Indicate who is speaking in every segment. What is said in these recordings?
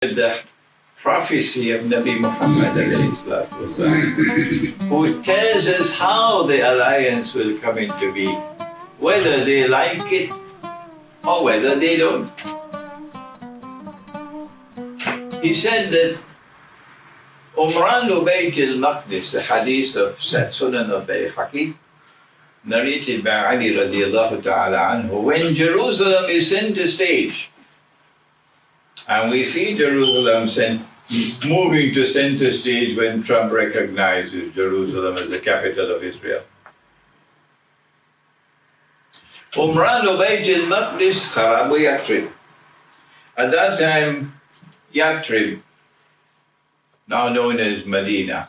Speaker 1: the prophecy of Nabi Muhammad who tells us how the alliance will come into being, whether they like it or whether they don't. He said that Imran Hosein, the hadith of Sunan of Akhir, narrated by Ali radiallahu ta'ala anhu, when Jerusalem is center stage, and we see Jerusalem moving to center stage when Trump recognizes Jerusalem as the capital of Israel. Imran Hosein al-Maqdis Kharab Yathrib. At that time, Yathrib, now known as Medina,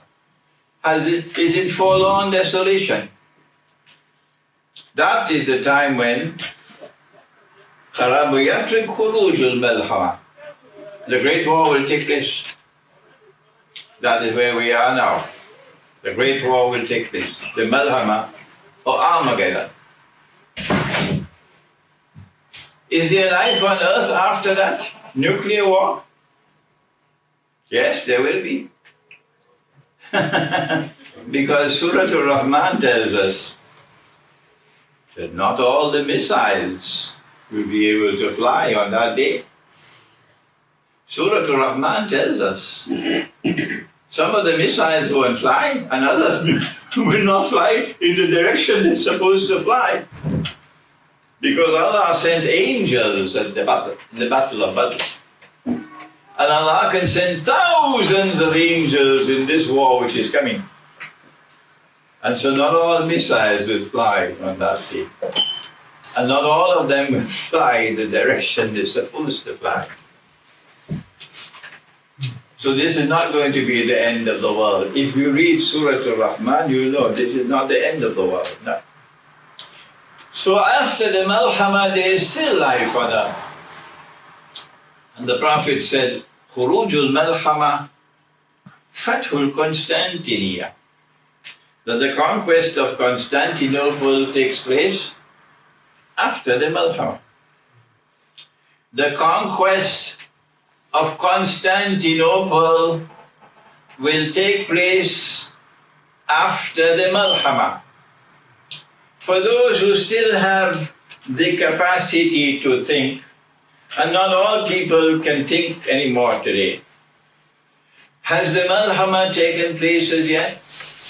Speaker 1: is in forlorn desolation. That is the time when Kharab Yathrib Khuruj al-Malhamah, the Great War will take place. That is where we are now. The Great War will take place. The Malhamah or Armageddon. Is there life on earth after that? Nuclear war? Yes, there will be. Because Surah Al-Rahman tells us that not all the missiles will be able to fly on that day. Surah Al-Rahman tells us some of the missiles won't fly and others will not fly in the direction they're supposed to fly. Because Allah sent angels at the battle of Badr. And Allah can send thousands of angels in this war which is coming. And so not all missiles will fly on that day. And not all of them will fly in the direction they're supposed to fly. So this is not going to be the end of the world. If you read Surah Al-Rahman, you know this is not the end of the world. No. So after the Malhamah, there is still life on earth. And the Prophet said, Khurujul Malhamah, Fathul Constantinia. That the conquest of Constantinople takes place after the Malhamah. The conquest of Constantinople will take place after the Malhamah. For those who still have the capacity to think, and not all people can think anymore today. Has the Malhamah taken place as yet?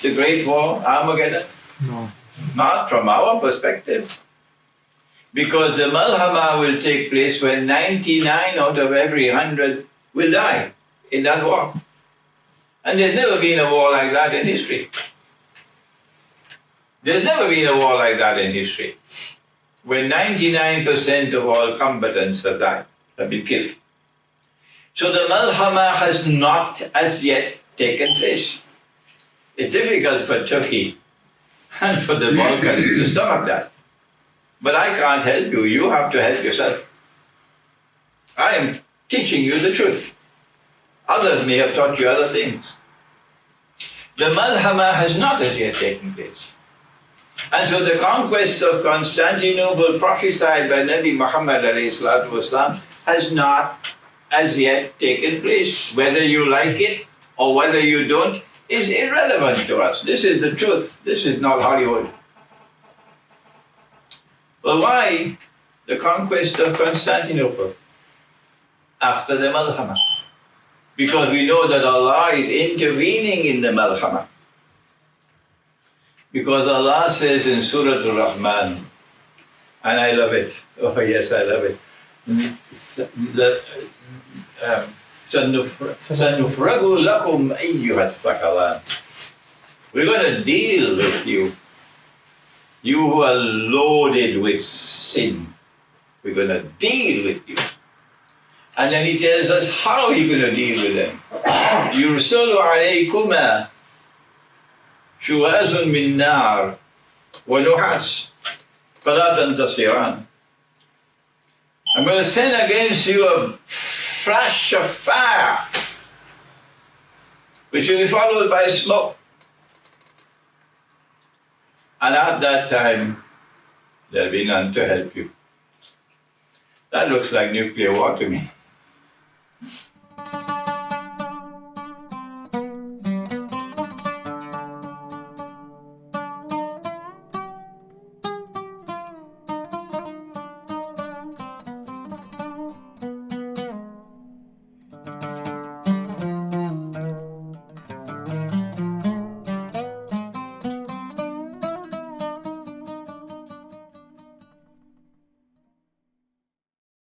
Speaker 1: The Great War, Armageddon?
Speaker 2: No.
Speaker 1: Not from our perspective. Because the Malhamah will take place when 99 out of every 100 will die in that war. And there's never been a war like that in history. There's never been a war like that in history, when 99% of all combatants have died, have been killed. So the Malhamah has not as yet taken place. It's difficult for Turkey and for the Balkans to stomach that. But I can't help you, you have to help yourself. I am teaching you the truth. Others may have taught you other things. The Malhamah has not as yet taken place. And so the conquest of Constantinople prophesied by Nabi Muhammad ﷺ has not as yet taken place. Whether you like it or whether you don't is irrelevant to us. This is the truth. This is not Hollywood. Well, why the conquest of Constantinople after the Malhamah? Because we know that Allah is intervening in the Malhamah. Because Allah says in Surah Al-Rahman, and I love it, oh yes, I love it, سَنُفْرَغُ لَكُمْ أَيُّهَا الثَّقَلَانِ. We're going to deal with you. You who are loaded with sin. We're going to deal with you. And then He tells us how He's going to deal with them. يُرْسَلُ عَلَيْكُمَا شواز من نار ونحاس فلا تنتصران. I'm going to send against you a flash of fire, which will be followed by smoke. And at that time, there'll be none to help you. That looks like nuclear war to me.